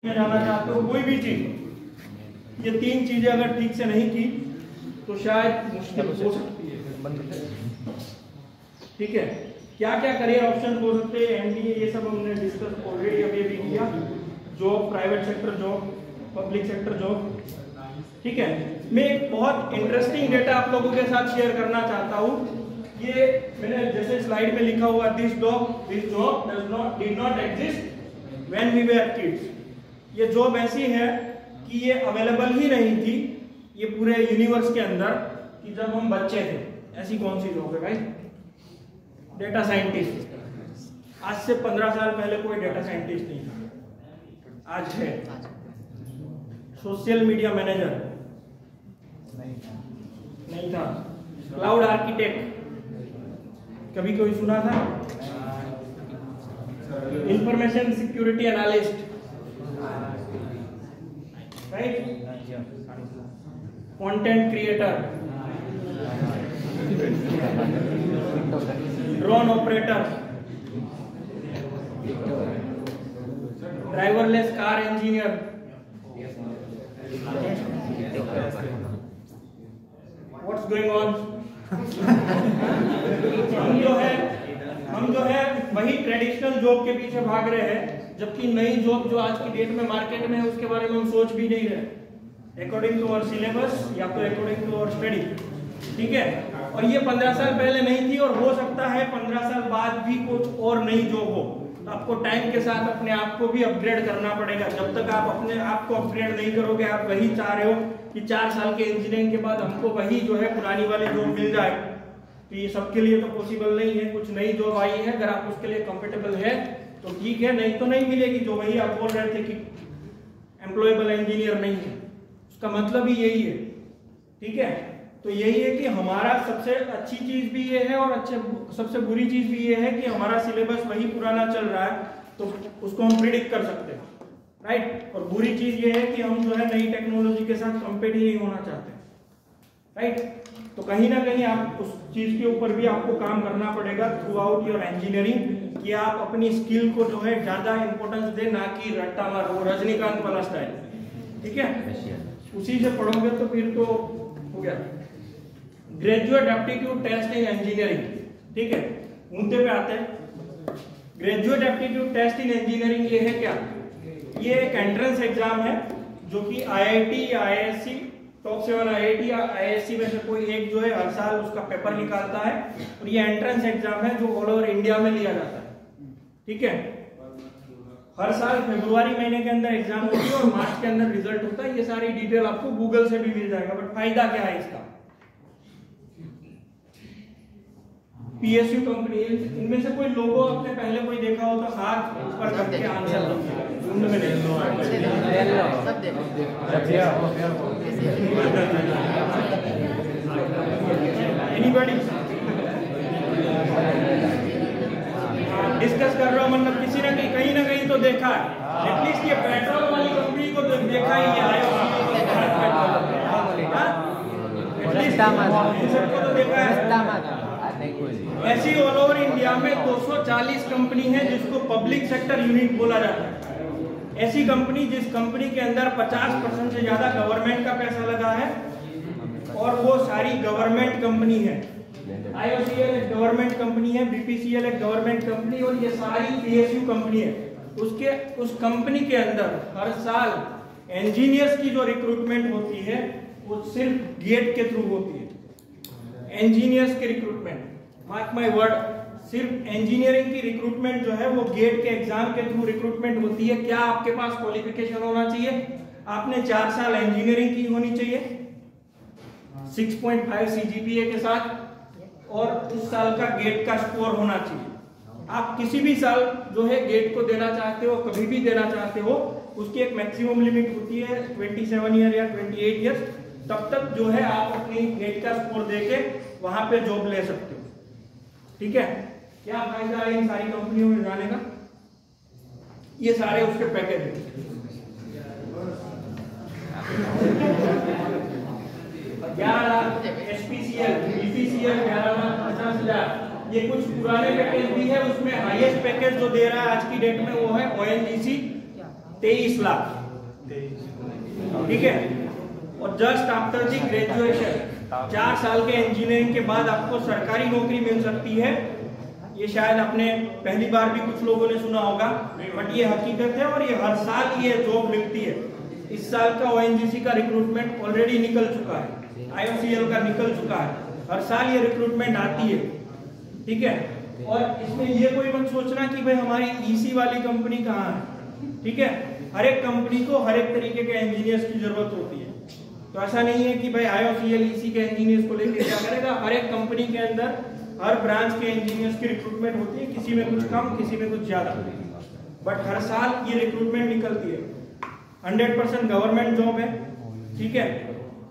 जाना चाहते हो कोई भी चीज, ये तीन चीजें अगर ठीक से नहीं की तो शायद मुश्किल हो सकती है। ठीक है, क्या क्या करियर ऑप्शन हो सकते हैं, एमबीए, ये सब हमने डिस्कस ऑलरेडी अभी अभी किया। Job, private sector job, public sector job. ठीक है, मैं एक बहुत इंटरेस्टिंग डेटा आप लोगों के साथ शेयर करना चाहता हूँ। ये मैंने जैसे स्लाइड में लिखा हुआ, this job did not exist when we were kids. ये जॉब ऐसी है कि ये अवेलेबल ही नहीं थी ये पूरे यूनिवर्स के अंदर कि जब हम बच्चे थे। ऐसी कौन सी जॉब है भाई? Data scientist. आज से 15 साल पहले कोई डेटा साइंटिस्ट नहीं था, आज है। सोशल मीडिया मैनेजर नहीं था। क्लाउड आर्किटेक्ट कभी कोई सुना था? Information security analyst, right? Content creator, drone operator, driverless car engineer, what's going on? हम जो है वही ट्रेडिशनल जॉब के पीछे भाग रहे हैं, जबकि नई जॉब जो आज की डेट में मार्केट में है उसके बारे में हम सोच भी नहीं रहे अकॉर्डिंग टू आवर सिलेबस या तो अकॉर्डिंग टू आवर स्टडी। ठीक है, और ये 15 साल पहले नहीं थी और हो सकता है 15 साल बाद भी कुछ और नई जॉब हो। तो आपको टाइम के साथ अपने आप को भी अपग्रेड करना पड़ेगा। जब तक आप अपने आप को अपग्रेड नहीं करोगे, आप वही चाह रहे हो कि 4 साल के इंजीनियरिंग के बाद हमको वही जो है पुरानी वाली जॉब मिल जाए, तो ये सबके लिए तो पॉसिबल नहीं है। कुछ नई जॉब आई है, अगर आप उसके लिए कंफर्टेबल है तो ठीक है, नहीं तो नहीं मिलेगी। जो वही आप बोल रहे थे कि एम्प्लॉयबल इंजीनियर नहीं है, उसका मतलब ही यही है। ठीक है, तो यही है कि हमारा सबसे अच्छी चीज भी ये है और सबसे बुरी चीज भी ये है कि हमारा सिलेबस वही पुराना चल रहा है, तो उसको हम प्रिडिक्ट कर सकते हैं, राइट? और बुरी चीज ये है कि हम जो है नई टेक्नोलॉजी के साथ कंपेयर ही नहीं होना चाहते, राइट? तो कहीं ना कहीं आप उस चीज के ऊपर भी आपको काम करना पड़ेगा थ्रू आउट योर इंजीनियरिंग, कि आप अपनी स्किल को जो है ज्यादा इंपॉर्टेंस दे, ना कि रट्टा मारो रजनीकांत वाला स्टाइल। ठीक है, उसी से पढ़ोगे तो फिर तो हो गया। Graduate aptitude test in engineering. ठीक है, मुद्दे पे आते हैं। Graduate aptitude test in engineering ये है क्या? ये एक एंट्रेंस एग्जाम है जो कि आईआईटी या आईएससी, टॉप 7 आईआईटी या आईएससी में से कोई एक जो है हर साल उसका पेपर निकालता है, और ये एंट्रेंस एग्जाम है जो ऑल ओवर इंडिया में लिया जाता है। ठीक है, हर साल फरवरी महीने के अंदर एग्जाम होती है और मार्च के अंदर रिजल्ट होता है। ये सारी डिटेल आपको गूगल से भी मिल जाएगा। बट फायदा क्या है इसका? पीएसयू कंपनी, इनमें से कोई लोगो आपने पहले कोई देखा हो तो हाथ ऊपर करके आंसर दीजिए। झुंड में नहीं, एनीबॉडी डिस्कस कर रहा हूं, मतलब किसी ने कहीं ना कहीं तो देखा है। एटलीस्ट ये पेट्रोल वाली कंपनी को तो देखा ही है, सबको तो देखा है। ऐसी ऑल ओवर इंडिया में 240 कंपनी है जिसको पब्लिक सेक्टर यूनिट बोला जाता है। ऐसी कंपनी जिस कंपनी के अंदर 50% से ज्यादा गवर्नमेंट का पैसा लगा है, और वो सारी गवर्नमेंट कंपनी है। आईओसीएल एक गवर्नमेंट कंपनी है, बीपीसीएल एक गवर्नमेंट कंपनी, और ये सारी पीएसयू कंपनी है। उस कंपनी के अंदर हर साल इंजीनियर्स की जो रिक्रूटमेंट होती है वो सिर्फ गेट के थ्रू होती है। इंजीनियर्स की रिक्रूटमेंट, मार्क माय वर्ड, सिर्फ इंजीनियरिंग की रिक्रूटमेंट जो है वो गेट के एग्जाम के थ्रू रिक्रूटमेंट होती है। क्या आपके पास क्वालिफिकेशन होना चाहिए? आपने 4 साल इंजीनियरिंग की होनी चाहिए 6.5 सीजीपीए के साथ, और उस साल का गेट का स्कोर होना चाहिए। आप किसी भी साल जो है गेट को देना चाहते हो, कभी भी देना चाहते हो, उसकी एक मैक्सिमम लिमिट होती है 27 ईयर या 28 ईयर्स। तब तक जो है आप अपनी गेट का स्कोर देके वहां पे जॉब ले सकते हो। ठीक है, क्या फायदा है इन सारी कंपनियों में जाने का? ये सारे उसके पैकेज हैं। 11 लाख एसपीसीएल, बीपीसीएल 11,50,000। ये कुछ पुराने पैकेज भी है, उसमें हाईएस्ट पैकेज जो दे रहा है आज की डेट में वो है ओएनजीसी 23 लाख, ठीक है। और जस्ट आफ्टर दी ग्रेजुएशन 4 साल के इंजीनियरिंग के बाद आपको सरकारी नौकरी मिल सकती है। ये शायद आपने पहली बार भी कुछ लोगों ने सुना होगा, बट ये हकीकत है और ये हर साल ये जॉब मिलती है। इस साल का ONGC का रिक्रूटमेंट ऑलरेडी निकल चुका है, IOCL का निकल चुका है, हर साल ये रिक्रूटमेंट आती है, ठीक है। और इसमें ये कोई मत सोचना कि भाई हमारी EC वाली कंपनी कहाँ है, ठीक है। हर एक कंपनी को हर एक तरीके के इंजीनियर्स की जरूरत होती है, तो ऐसा नहीं है कि भाई IOCL EC के इंजीनियर्स को लेकर क्या करेगा। हर एक कंपनी के अंदर हर ब्रांच के इंजीनियर्स की रिक्रूटमेंट होती है, किसी में कुछ कम, किसी में कुछ ज्यादा, बट हर साल ये रिक्रूटमेंट निकलती है। 100% गवर्नमेंट जॉब है, ठीक है।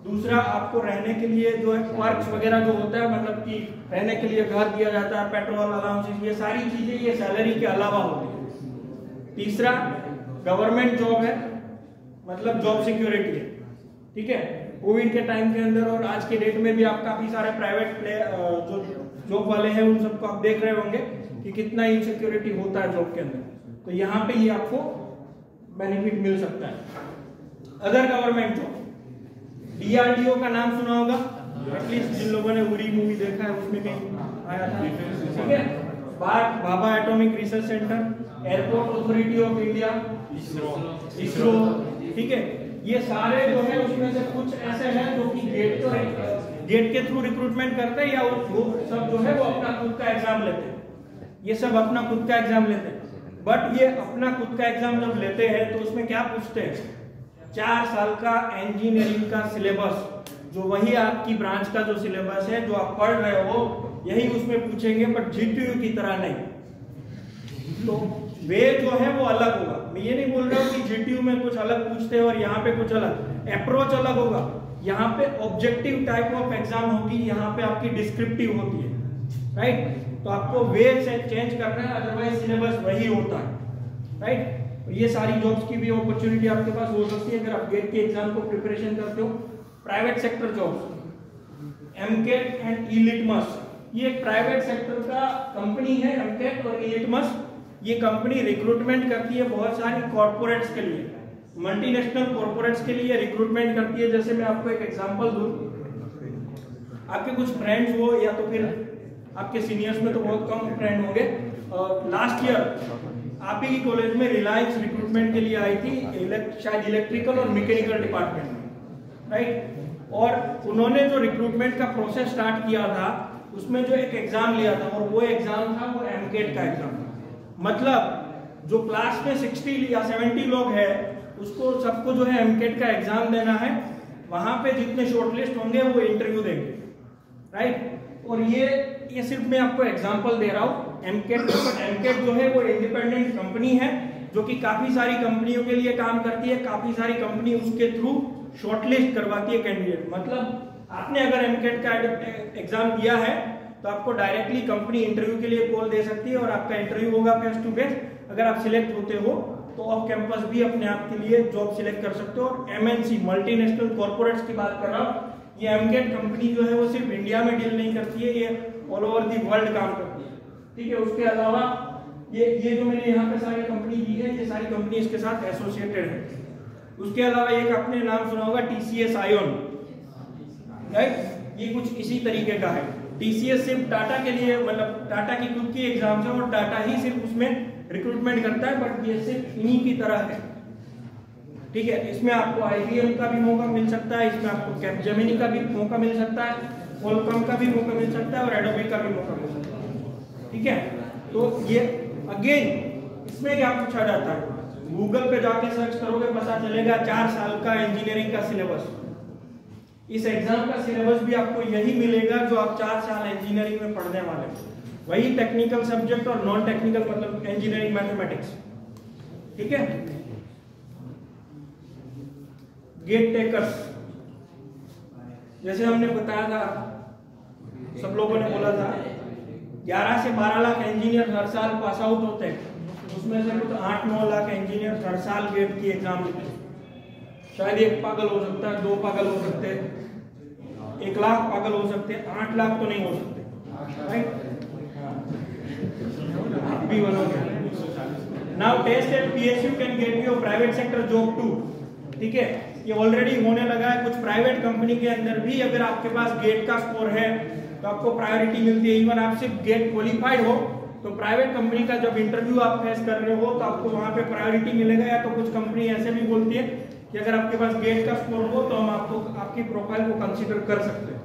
दूसरा, आपको रहने के लिए जो है पर्क्स वगैरह जो होता है, मतलब कि रहने के लिए घर दिया जाता है, पेट्रोल अलाउंसेस, ये सारी चीजें ये सैलरी के अलावा होती है। तीसरा, गवर्नमेंट जॉब है, मतलब जॉब सिक्योरिटी है, ठीक है। कोविड के टाइम के अंदर और आज के डेट में भी आप काफी सारे प्राइवेट जो जॉब वाले हैं उन सबको आप देख रहे होंगे कि कितना इनसिक्योरिटी होता है जॉब के अंदर, तो यहाँ पे ये आपको बेनिफिट मिल सकता है। अदर गवर्नमेंट जॉब, DRDO का नाम सुना होगा, एटलीस्ट जिन लोगों ने उरी मूवी देखा है उसमें भी आया था, ठीक है। Bhabha atomic research centre, airport authority of India, ISRO, ठीक है। ये सारे जो है उसमें से कुछ ऐसे हैं जो कि गेट के थ्रू रिक्रूटमेंट करते हैं, या वो सब जो है वो अपना खुद का एग्जाम लेते हैं। ये सब अपना खुद का एग्जाम लेते हैं, बट ये अपना खुद का एग्जाम जब लेते हैं तो उसमें क्या पूछते हैं, 4 साल का इंजीनियरिंग का सिलेबस, जो वही आपकी ब्रांच का जो सिलेबस है जो आप पढ़ रहे हो यही उसमें पूछेंगे, बट GTU की तरह नहीं। तो वे जो है वो अलग होगा। मैं ये नहीं बोल रहा हूँ कि GTU में कुछ अलग पूछते हैं और यहाँ पे कुछ अलग, अप्रोच अलग होगा। यहाँ पे ऑब्जेक्टिव टाइप ऑफ एग्जाम होगी, यहाँ पे आपकी डिस्क्रिप्टिव होती है, राइट। तो आपको वे से चेंज करना है, अदरवाइज सिलेबस वही होता है, राइट। ये सारी जॉब्स की भी अपॉर्चुनिटी आपके पास हो सकती है अगर आप गेट के एग्जाम को प्रिपरेशन करते हो। Private sector jobs, MCAT and इलिटमस, ये प्राइवेट सेक्टर का कंपनी है MCAT और इलिटमस। ये कंपनी रिक्रूटमेंट करती है बहुत सारी कॉर्पोरेट्स के लिए, मल्टीनेशनल कॉर्पोरेट्स के लिए रिक्रूटमेंट करती है। जैसे मैं आपको एक एग्जांपल दूं, आपके कुछ फ्रेंड्स हो या तो फिर आपके सीनियर्स में तो बहुत कम फ्रेंड होंगे, लास्ट ईयर आप ही की कॉलेज में रिलायंस रिक्रूटमेंट के लिए आई थी, शायद इलेक्ट्रिकल और मैकेनिकल डिपार्टमेंट में, राइट। और उन्होंने जो रिक्रूटमेंट का प्रोसेस स्टार्ट किया था उसमें जो एक एग्जाम लिया था, और वो एग्जाम था वो MCAT का एग्जाम था। मतलब जो क्लास में 60 या 70 लोग हैं उसको सबको जो है MCAT का एग्जाम देना है। वहां पे जितने शॉर्टलिस्ट होंगे वो इंटरव्यू देंगे, राइट। और ये सिर्फ मैं आपको एग्जांपल दे रहा हूँ MCAT जो है वो इंडिपेंडेंट कंपनी है जो कि काफी सारी कंपनियों के लिए काम करती है। काफी सारी कंपनी उसके थ्रू शॉर्टलिस्ट करवाती है कैंडिडेट। मतलब आपने अगर MCAT का एग्जाम दिया है तो आपको डायरेक्टली कंपनी इंटरव्यू के लिए कॉल दे सकती है और आपका इंटरव्यू होगा फेस टू फेस। अगर आप सिलेक्ट होते हो तो ऑफ कैंपस भी अपने आप के लिए जॉब सिलेक्ट कर सकते हो। और MNC मल्टीनेशनल कॉर्पोरेट्स की बात कर रहा हूँ, ये MCAT कंपनी जो है वो सिर्फ इंडिया में डील नहीं करती है, ये ऑल ओवर दी वर्ल्ड काम करती है, ठीक है। उसके अलावा ये जो मैंने यहाँ पे सारी कंपनी दी है, ये सारी कंपनी इसके साथ एसोसिएटेड है। उसके अलावा एक आपने नाम सुना होगा TCS आयोन, राइट। ये कुछ इसी तरीके का है। TCS सिर्फ टाटा के लिए, मतलब टाटा की खुद की एग्जाम्स है और टाटा ही सिर्फ उसमें रिक्रूटमेंट करता है, बट ये सिर्फ इन्हीं की तरह है, ठीक है। इसमें आपको IBM का भी मौका मिल सकता है, इसमें आपको कैपजेमिनी का भी मौका मिल सकता है, क्वालकॉम का भी मौका मिल सकता है और एडोबी का भी मौका मिल सकता है, ठीक है। तो ये अगेन इसमें क्या पूछा जाता है, गूगल पे जाके सर्च करोगे पता चलेगा 4 साल का इंजीनियरिंग का सिलेबस। इस एग्जाम का सिलेबस भी आपको यही मिलेगा जो आप 4 साल इंजीनियरिंग में पढ़ने वाले हैं, वही टेक्निकल सब्जेक्ट और नॉन टेक्निकल, मतलब इंजीनियरिंग मैथमेटिक्स, ठीक है। गेट टेकर्स, जैसे हमने बताया था, सब लोगों ने बोला था 11 से 12 लाख इंजीनियर हर साल पास आउट होते हैं, उसमें से कुछ 8-9 लाख इंजीनियर हर साल गेट की एग्जाम देते हैं। शायद 1 पागल हो सकता है, 2 पागल हो सकते हैं, 1 लाख पागल हो सकते हैं, 8 लाख तो नहीं हो सकते, राइट। आप भी बनोगे, now test at PSU can get you private sector job too. ठीक है, ये ऑलरेडी होने लगा है कुछ प्राइवेट कंपनी के अंदर भी। अगर आपके पास गेट का स्कोर है तो आपको प्रायोरिटी मिलती है। इवन आप सिर्फ गेट क्वालिफाइड हो तो प्राइवेट कंपनी का जब इंटरव्यू आप फेस कर रहे हो तो आपको वहां पे प्रायोरिटी मिलेगा। या तो कुछ कंपनी ऐसे भी बोलती है कि अगर आपके पास गेट का स्कोर हो तो हम आपको आपकी प्रोफाइल को कंसीडर कर सकते हैं।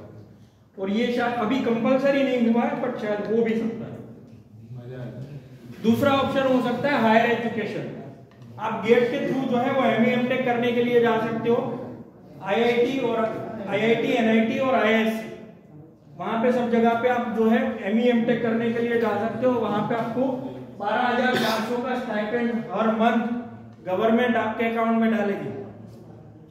और ये शायद अभी कंपलसरी नहीं हुआ है, बट शायद हो भी सकता है। दूसरा ऑप्शन हो सकता है हायर एजुकेशन। आप गेट के थ्रू जो है वो ME MTech करने के लिए जा सकते हो। IIT और IIT, NIT और IISc, वहां पे सब जगह पे आप जो है ME MTech करने के लिए जा सकते हो। वहां पे आपको 12,400 का स्टाइपेंड हर मंथ गवर्नमेंट आपके अकाउंट में डालेगी।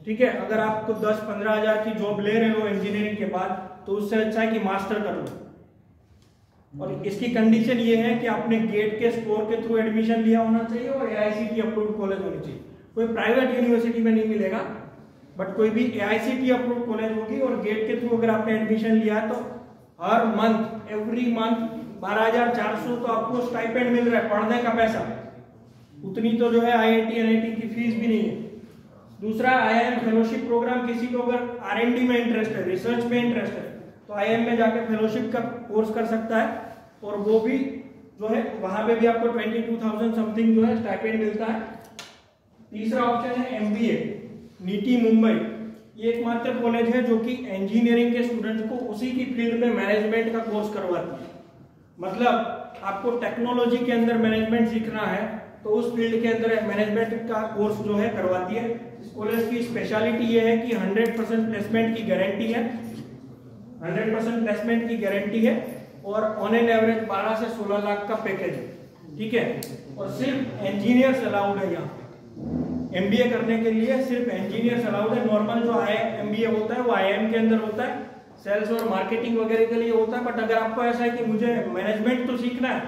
ठीक है, अगर आपको 10-15 हजार की जॉब ले रहे हो इंजीनियरिंग के बाद तो उससे अच्छा है कि मास्टर कर लो। और इसकी कंडीशन ये है कि आपने गेट के स्कोर के थ्रू एडमिशन लिया होना चाहिए और AICTE अप्रूव्ड कॉलेज होनी चाहिए। कोई प्राइवेट यूनिवर्सिटी में नहीं मिलेगा, बट कोई भी AICTE अप्रूव्ड कॉलेज होगी। और गेट के थ्रू अगर आपने एडमिशन लिया है तो हर मंथ, एवरी मंथ 12,400 तो आपको स्टाइपेंड मिल रहा है, पढ़ने का पैसा। उतनी तो जो है IIT NIT की फीस भी नहीं है। दूसरा IIM फेलोशिप प्रोग्राम, किसी को अगर R&D में इंटरेस्ट है, रिसर्च में इंटरेस्ट है तो IIM में जाके फेलोशिप का कोर्स कर सकता है। और वो भी जो है वहां पे भी आपको 22,000 समथिंग जो है स्टाइपेंड मिलता है। तीसरा ऑप्शन है MBA, NITI मुंबई। ये एकमात्र कॉलेज है जो कि इंजीनियरिंग के स्टूडेंट्स को उसी की फील्ड में मैनेजमेंट का कोर्स करवाती है। मतलब आपको टेक्नोलॉजी के अंदर मैनेजमेंट सीखना है तो उस फील्ड के अंदर मैनेजमेंट का कोर्स जो है करवाती है। इस कॉलेज की स्पेशलिटी ये है कि 100% प्लेसमेंट की गारंटी है, 100% प्लेसमेंट की गारंटी है। और ऑन एन एवरेज 12 से 16 लाख का पैकेज है। ठीक है, और सिर्फ इंजीनियर्स अलाउड है यहाँ। MBA करने के लिए सिर्फ इंजीनियर्स अलाउड है। नॉर्मल जो MBA होता है वो IIM के अंदर होता है, सेल्स और मार्केटिंग वगैरह के लिए होता है। बट अगर आपको ऐसा है कि मुझे मैनेजमेंट तो सीखना है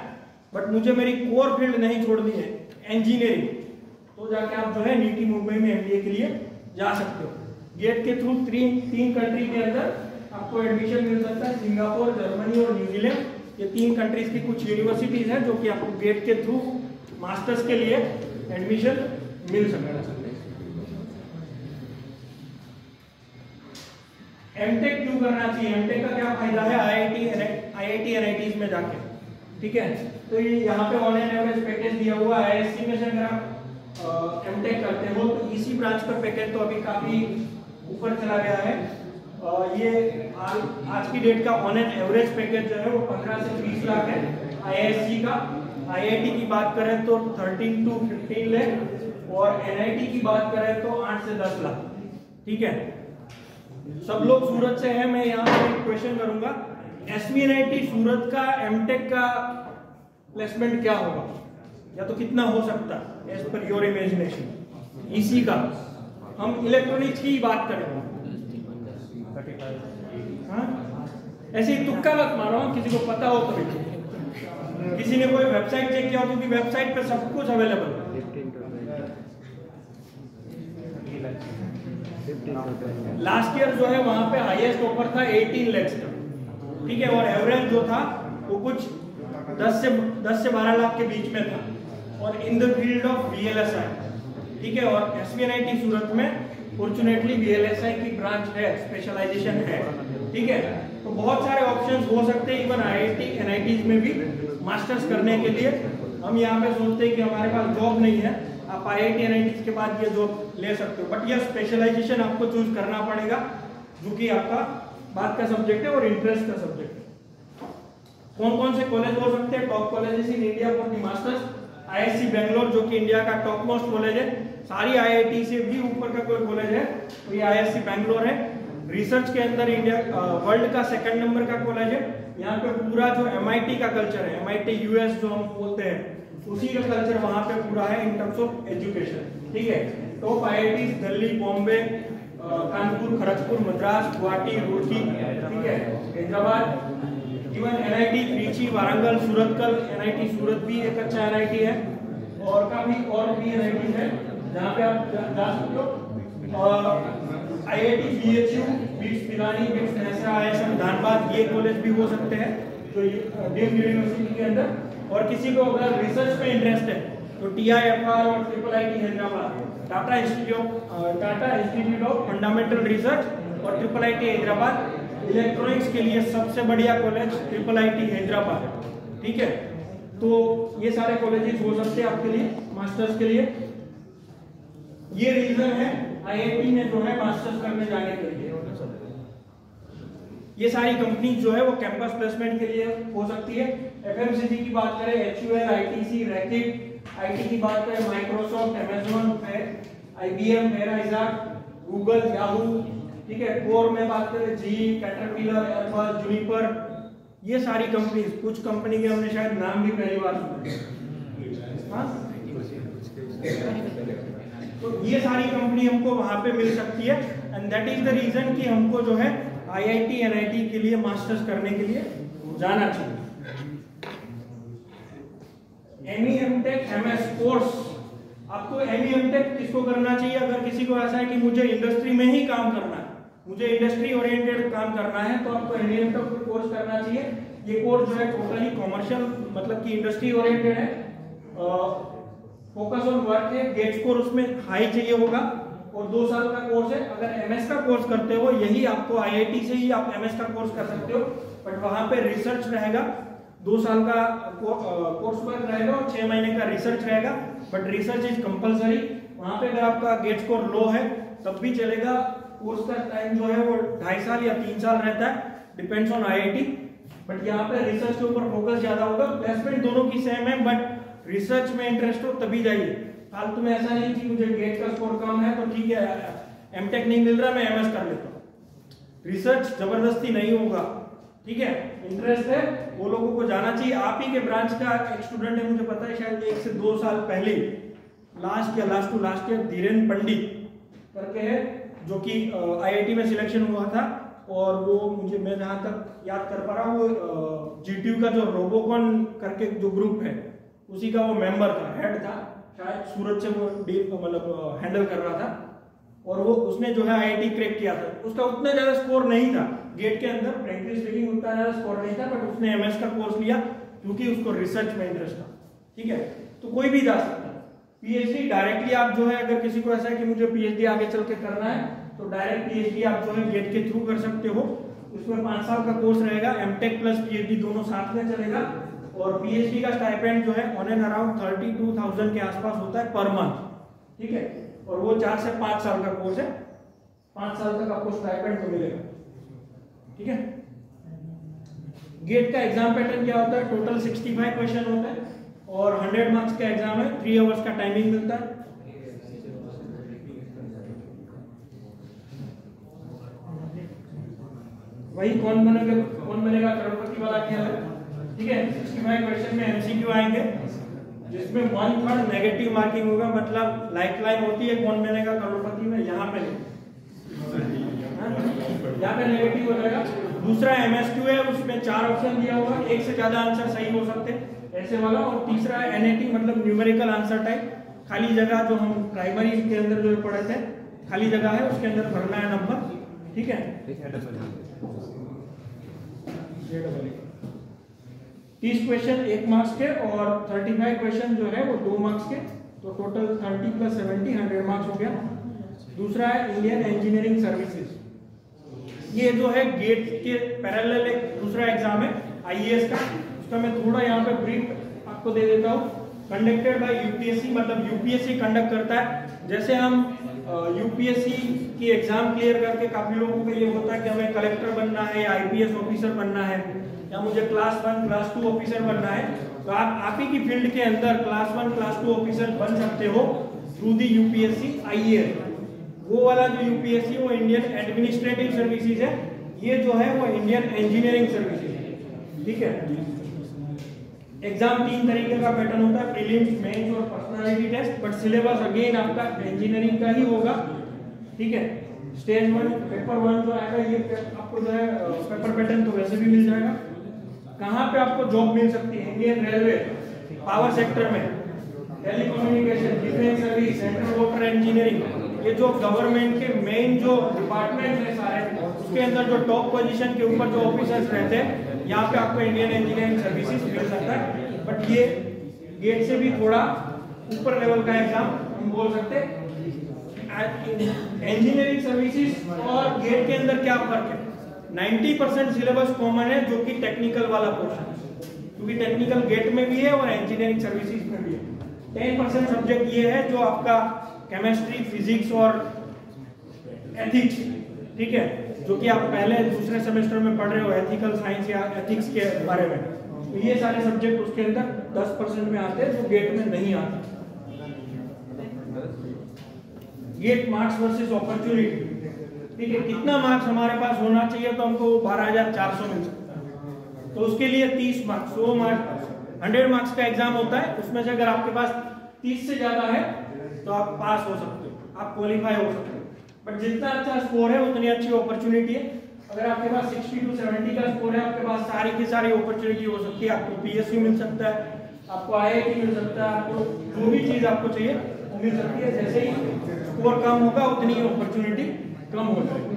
बट मुझे मेरी कोर फील्ड नहीं छोड़नी है इंजीनियरिंग, तो जाके आप जो है NITI मुंबई में MBA के लिए जा सकते हो। गेट के थ्रू तीन कंट्री के अंदर आपको एडमिशन मिल सकता है, सिंगापुर, जर्मनी और न्यूजीलैंड। ये 3 कंट्रीज की कुछ यूनिवर्सिटीज हैं जो कि आपको गेट के थ्रू मास्टर्स के लिए एडमिशन मिल सकता है। MTech क्यों करना चाहिए? MTech का क्या फायदा है IIT NITs में जाके? ठीक है, तो ये यहाँ पे ऑन एन एवरेज पैकेज दिया हुआ है। IISc में से अगर आप MTech करते हो तो EC ब्रांच का पैकेज तो अभी काफी ऊपर चला गया है। ये आज की डेट का ऑन एन एवरेज पैकेज जो है वो 15 से 20 लाख है IISc का। IIT की बात करें तो 13 to 15 लाख और NIT की बात करें तो 8 से 10 लाख। ठीक है, सब लोग सूरत से हैं। मैं यहाँ पर एक क्वेश्चन करूंगा, SVNIT सूरत का MTech का प्लेसमेंट क्या होगा या तो कितना हो सकता है as per your imagination? EC का हम इलेक्ट्रॉनिक्स की बात करें, ऐसे ही तुक्का मत मारो, किसी को पता हो तो। किसी ने कोई वेबसाइट चेक किया हो, क्योंकि वेबसाइट पे सब कुछ अवेलेबल है। लास्ट ईयर जो है वहां पे हाईएस्ट ऑफर था 18 लाख का। ठीक है, और एवरेज जो था वो कुछ 10 से 12 लाख के बीच में था, और in the field of VLSI। ठीक है, और SVNIT सूरत में फॉर्चुनेटली VLSI की ब्रांच है, स्पेशलाइजेशन है। ठीक है, तो बहुत सारे ऑप्शंस हो सकते हैं इवन IIT NITs में भी मास्टर्स करने के लिए। हम यहाँ पे सोचते हैं कि हमारे पास जॉब नहीं है, आप IIT NITs के बाद ये जॉब ले सकते हो, बट यह स्पेशलाइजेशन आपको चूज करना पड़ेगा जो कि आपका बात का सब्जेक्ट है और इंटरेस्ट का सब्जेक्ट है। कौन कौन से कॉलेज हो सकते हैं? Top colleges in India for the masters, IISc Bangalore जो कि इंडिया का टॉप मोस्ट कॉलेज है। सारी IIT से भी ऊपर का कोई कॉलेज है तो ये IISc बेंगलोर है। रिसर्च के अंदर इंडिया वर्ल्ड का 2nd नंबर का कॉलेज है। यहाँ पे पूरा जो MIT का कल्चर है, MIT US जो हम बोलते हैं, उसी का कल्चर वहाँ पे पूरा है इन टर्म्स ऑफ एजुकेशन। ठीक है, टॉप IITs दिल्ली, बॉम्बे, कानपुर, खड़गपुर, मद्रास, गुवाहाटी, रुड़की, ठीक है, Hyderabad, even NIT Trichy, Warangal, Surathkal. NIT सूरत भी एक अच्छा NIT है, और काफी और भी NIT है जहाँ पे आप जा सकते हो। IIT BHU, BITS Pilani, BITS Mesra, ISM Dhanbad, ये कॉलेज भी हो सकते हैं तो डीम्ड यूनिवर्सिटी के अंदर। और किसी को अगर रिसर्च में इंटरेस्ट है तो TIFR और IIIT Hyderabad, Tata institute of fundamental research और IIIT हैदराबाद। इलेक्ट्रॉनिक्स के लिए सबसे बढ़िया कॉलेज IIIT हैदराबाद, ठीक है। तो ये सारे कॉलेजेस हो सकते हैं आपके लिए मास्टर्स के लिए। ये रीजन है IIT में जो है मास्टर्स करने जाने के लिए। ये सारी कंपनी जो है वो कैंपस प्लेसमेंट के लिए हो सकती है। FMCG की बात करें HUL, ITC, रैकेट, IT की बात करें Microsoft, Amazon, IBM, Verizon, Google, Yahoo, ठीक है। कोर में बात करें GE, कैटरपिलर, एयरबस, जूनिपर, ये सारी कंपनी, कुछ कंपनी के हमने शायद नाम भी पहली बार सुना। तो ये सारी कंपनी हमको वहां पे मिल सकती है and that is the reason कि हमको जो है IIT NIT के लिए मास्टर्स करने के लिए जाना चाहिए। ME MTech MS कोर्स, आपको ME MTech किसको करना चाहिए? अगर किसी को ऐसा है कि मुझे इंडस्ट्री में ही काम करना है, मुझे इंडस्ट्री ओरिएंटेड काम करना है, तो आपको ME MTech कोर्स करना चाहिए। ये कोर्स जो है टोटली कॉमर्शियल, मतलब कि इंडस्ट्री ओरिएंटेड है, फोकस ऑन वर्क है, गेट स्कोर उसमें हाई चाहिए होगा और 2 साल का कोर्स है। अगर MS का कोर्स करते हो, यही आपको IIT से ही आप MS का कोर्स कर सकते हो, बट वहां पे रिसर्च रहेगा। 2 साल का कोर्स वर्क रहेगा और 6 महीने का रिसर्च रहेगा, बट रिसर्च इज कंपलसरी। वहां पे अगर आपका गेट स्कोर लो है तब भी चलेगा। कोर्स का टाइम जो है वो 2.5 साल या 3 साल रहता है, डिपेंड्स ऑन IIT, बट यहाँ पे रिसर्च के ऊपर फोकस ज्यादा होगा। प्लेसमेंट दोनों की सेम है, बट रिसर्च में इंटरेस्ट हो तभी जाइए। फालतू में ऐसा नहीं कि मुझे गेट का स्कोर कम है तो ठीक है, MTech नहीं मिल रहा मैं MS कर लेता हूँ। रिसर्च जबरदस्ती नहीं होगा, ठीक है। इंटरेस्ट है वो लोगों को जाना चाहिए। आप ही के ब्रांच का एक स्टूडेंट है, मुझे पता है शायद 1 से 2 साल पहले लास्ट ईयर धीरेन्द्र पंडित करके है, जो कि IIT में सिलेक्शन हुआ था और वो मुझे, मैं जहां तक याद कर पा रहा हूँ, वो GTU का जो रोबोकॉन करके जो ग्रुप है उसी का वो मेंबर था, हेड था, शायद सूरत से वो मतलब हैंडल कर रहा था। और वो उसने जो है IIT क्रैक किया था। उसका उतना ज्यादा स्कोर नहीं था गेट के अंदर, फ्रैंकली स्पीकिंग उतना ज्यादा स्कोर नहीं था, बट उसने MS का कोर्स लिया क्योंकि उसको रिसर्च में इंटरेस्ट था, ठीक है। तो कोई भी जा सकता है। PhD डायरेक्टली आप जो है, अगर किसी को ऐसा है कि मुझे PhD आगे चल के करना है, तो डायरेक्ट PhD आप जो है गेट के थ्रू कर सकते हो। उसमें 5 साल का कोर्स रहेगा, MTech प्लस PhD दोनों साथ में चलेगा। और PhD का स्टाइपेंड जो है ऑन एंड अराउंड 32,000 के आसपास होता है पर मंथ, ठीक है। और वो 4 से 5 साल का कोर्स है, 5 साल तक आपको स्टाइपेंड तो मिलेगा, ठीक है। गेट का एग्जाम पैटर्न क्या होता है? टोटल 65 क्वेश्चन होता है और 100 मार्क्स का एग्जाम है। 3 आवर्स का टाइमिंग मिलता है। वही कौन बनेगा करोड़पति वाला खेल है, ठीक है। 65 क्वेश्चन में MCQ आएंगे, जिसमें 1/3 नेगेटिव मार्किंग होगा, मतलब लाइफलाइन होती है कौन बनेगा करोड़पति में, यहाँ पे नेगेटिव हो जाएगा। दूसरा MSQ है, उसमें 4 ऑप्शन दिया होगा, एक से ज्यादा आंसर सही हो सकते हैं ऐसे वाला। और तीसरा है NAT, मतलब न्यूमेरिकल आंसर टाइप, खाली जगह, जो हम प्राइमरी के अंदर जो पढ़े थे, खाली जगह है उसके अंदर भरना है नंबर, ठीक है। 30 क्वेश्चन 1 मार्क्स के और 35 क्वेश्चन जो है वो 2 मार्क्स के, तो टोटल 30 + 70 100 मार्क्स हो गया। दूसरा है इंडियन इंजीनियरिंग सर्विसेज, ये जो है गेट के पैरेलल एक दूसरा एग्जाम है IAS का, उसका मैं थोड़ा यहाँ पे ब्रीफ आपको दे देता हूँ। कंडक्टेड बाय UPSC, मतलब UPSC कंडक्ट करता है। जैसे हम UPSC की एग्जाम क्लियर करके काफी लोगों को ये होता है कि हमें कलेक्टर बनना है या IPS ऑफिसर बनना है या मुझे क्लास 1 क्लास 2 ऑफिसर बनना है, तो आप ही की फील्ड के अंदर क्लास 1 क्लास 2 ऑफिसर बन सकते हो थ्रू दी UPSC IAS। वो वाला जो UPSC वो इंडियन एडमिनिस्ट्रेटिव सर्विसेज है, ये जो है वो इंडियन इंजीनियरिंग सर्विसेज है, ठीक है। एग्जाम 3 तरीके का पैटर्न होता है, प्रीलिम्स, मेंस और personality test, but syllabus again आपका इंजीनियरिंग का ही होगा, ठीक है। स्टेज 1 पेपर 1 जो आएगा, ये आपको जो है पेपर पैटर्न तो वैसे भी मिल जाएगा। कहाँ पे आपको जॉब मिल सकती है? इंडियन रेलवे, पावर सेक्टर में, telecommunication, defence service, central water engineering, ये जो गवर्नमेंट के मेन जो डिपार्टमेंट है सारे, उसके अंदर जो टॉप पोजीशन के ऊपर जो ऑफिसर्स रहते हैं, यहाँ पे आपको इंडियन इंजीनियरिंग सर्विसेज मिल सकता है। बट ये गेट से भी थोड़ा ऊपर लेवल का एग्जाम हम बोल सकते हैं। इंजीनियरिंग सर्विसेज और गेट के अंदर क्या फर्क है? 90% सिलेबस कॉमन है, जो कि टेक्निकल वाला पोर्शन है, क्योंकि टेक्निकल गेट में भी है और इंजीनियरिंग सर्विसेज में भी है। 10% सब्जेक्ट ये है जो आपका केमिस्ट्री, फिजिक्स और एथिक्स, ठीक है, जो कि आप पहले दूसरे सेमेस्टर में पढ़ रहे हो, एथिकल साइंस या एथिक्स के बारे में। तो ये सारे सब्जेक्ट उसके अंदर 10% में आते हैं, जो गेट में नहीं आते। गेट मार्क्स वर्सेस अपॉर्चुनिटी, ठीक है, कितना मार्क्स हमारे पास होना चाहिए? तो हमको 12,400 मिल सकता है। तो उसके लिए 30 मार्क्स, 100 मार्क्स, 100 मार्क्स का एग्जाम होता है। उसमें से अगर आपके पास 30 से ज्यादा है तो आप पास हो सकते हो, आप क्वालिफाई हो सकते हो। बट जितना अच्छा स्कोर है उतनी अच्छी अपॉर्चुनिटी है। अगर आपके पास 60 to 70 का स्कोर है, आपके पास सारी की सारी अपॉर्चुनिटी हो सकती है। आपको पीएसयू मिल सकता है, आपको आईआईटी मिल सकता है, आपको जो भी चीज आपको चाहिए वो मिल सकती है। जैसे ही स्कोर कम होगा उतनी ही अपॉर्चुनिटी कम हो जाएगी।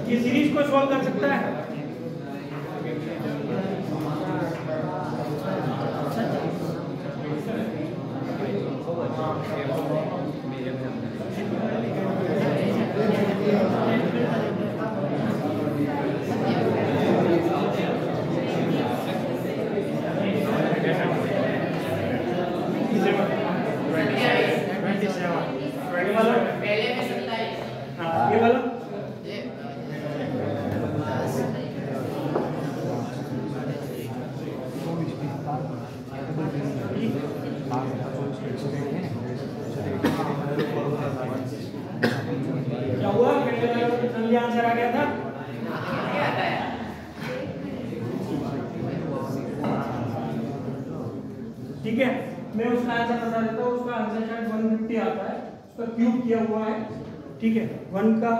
ये सीरीज को सॉल्व कर सकता है? ये वाला क्या हुआ? जल्दी आंसर आ गया था। ठीक है, मैं उसका आंसर बता देता हूँ। उसका आंसर शायद 150 आता है, उसका क्यूब किया हुआ है। ठीक है, 1 का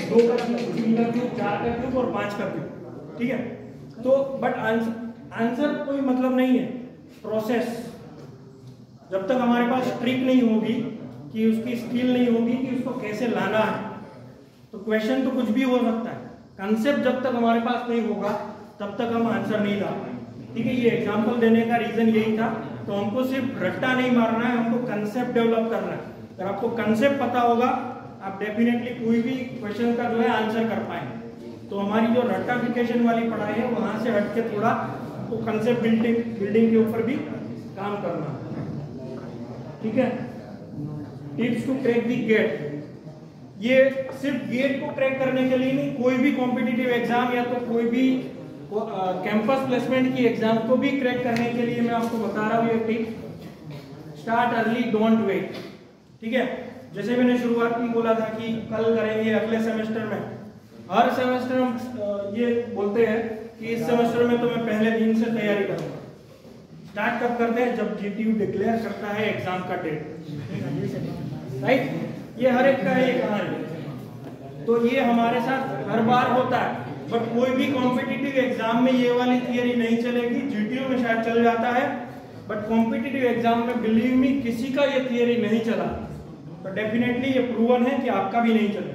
2 का क्यूब, 3 का क्यूब, 4 का क्यूब और 5 का क्यूब। ठीक है, तो बट आंसर कोई मतलब नहीं है, प्रोसेस। जब तक हमारे पास ट्रिक नहीं होगी, कि उसकी स्किल नहीं होगी कि उसको कैसे लाना है, तो क्वेश्चन तो कुछ भी हो सकता है। कंसेप्ट जब तक हमारे पास नहीं होगा तब तक हम आंसर नहीं ला पाएंगे। ठीक है, ये एग्जांपल देने का रीजन यही था। तो हमको सिर्फ रट्टा नहीं मारना है, हमको कंसेप्ट डेवलप करना है। अगर आपको कंसेप्ट पता होगा, आप डेफिनेटली कोई भी क्वेश्चन का जो है आंसर कर पाएंगे। तो हमारी जो रट्टाफिकेशन वाली पढ़ाई है वहां से हट के थोड़ा तो कंसेप्ट बिल्डिंग के ऊपर भी काम करना। ठीक है, tips to crack the GATE. ये सिर्फ गेट को क्रैक करने के लिए नहीं, कोई भी कॉम्पिटिटिव एग्जाम या तो कोई भी कैंपस प्लेसमेंट की एग्जाम को भी क्रैक करने के लिए मैं आपको बता रहा हूँ ये tip. Start early, don't wait. ठीक है, जैसे मैंने शुरुआत में बोला था कि कल करेंगे, अगले सेमेस्टर में। हर सेमेस्टर हम ये बोलते हैं कि इस सेमेस्टर में तो मैं पहले दिन से तैयारी करूंगा। स्टार्ट कब करते हैं? जब जीटीयू डिक्लेयर करता है एग्जाम का डेट। राइट, ये हर एक का है ये कहानी। तो ये हमारे साथ हर बार होता है, बट कोई भी कॉम्पिटिटिव एग्जाम में ये वाली थियरी नहीं चलेगी। जीटीयू में शायद चल जाता है, बट कॉम्पिटिटिव एग्जाम में बिलीव मी किसी का ये थियरी नहीं चला। तो डेफिनेटली ये प्रूवन है कि आपका भी नहीं चलेगा।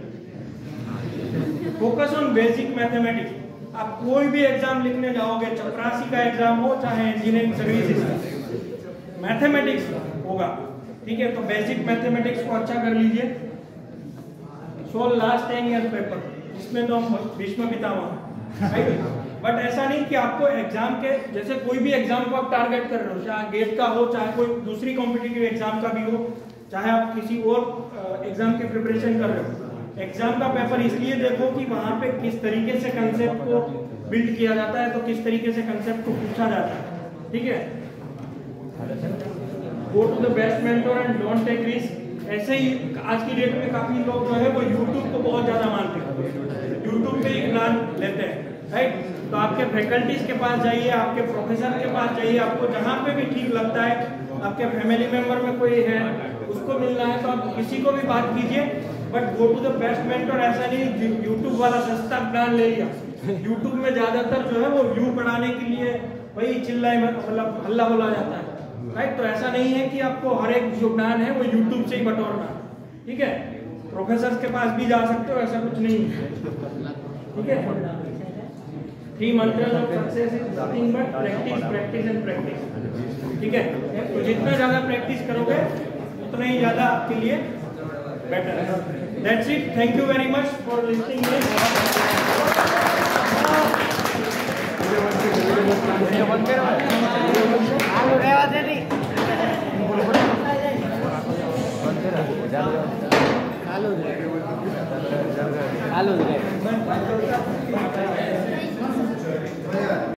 Focus on basic mathematics. आप कोई भी एग्जाम लिखने जाओगे, चपरासी का एग्जाम हो चाहे इंजीनियरिंग सर्विसेज का, मैथमेटिक्स होगा। ठीक है, तो बेसिक मैथमेटिक्स को अच्छा कर लीजिए। सोल्व लास्ट 10 ईयर पेपर, इसमें तो हम भीष्म पितामह, राइट। बट ऐसा नहीं कि आपको एग्जाम के जैसे कोई भी एग्जाम को आप टारगेट कर रहे हो, चाहे गेट का हो, चाहे कोई दूसरी कॉम्पिटिटिव एग्जाम का भी हो, चाहे आप किसी और एग्जाम की प्रिपरेशन कर रहे हो। एग्जाम का पेपर इसलिए देखो कि वहां पे किस तरीके से कंसेप्ट को बिल्ड किया जाता है, तो किस तरीके से कंसेप्ट को पूछा जाता है। ठीक है, go to the best mentor and don't take risk. ऐसे ही आज की डेट में काफी लोग जो है वो यूट्यूब को बहुत ज्यादा मानते हैं, यूट्यूब पे ही ज्ञान लेते हैं, राइट। तो आपके फैकल्टीज के पास जाइए, आपके प्रोफेसर के पास जाइए, आपको जहाँ पे भी ठीक लगता है, आपके फैमिली मेंबर में कोई है उसको मिलना है तो आप किसी को भी बात कीजिए, but go to the best mentor. ऐसा नहीं यूट्यूब वाला सस्ता ज्ञान ले लिया। यूट्यूब में ज्यादातर जो है वो व्यू बढ़ाने के लिए वही चिल्लाए मतलब हल्ला बोला जाता है, राइट। तो ऐसा नहीं है कि आपको हर एक जो ज्ञान है वो यूट्यूब से ही बटोरना, ठीक है। प्रोफेसर के पास भी जा सकते हो, ऐसा कुछ नहीं है, ठीक है। 3 मंत्र of success is nothing but practice practice and practice, ठीक है। तो जितना ज्यादा प्रैक्टिस करोगे उतना ही ज्यादा आपके लिए बेटर है। That's it, thank you very much for listening me. चालू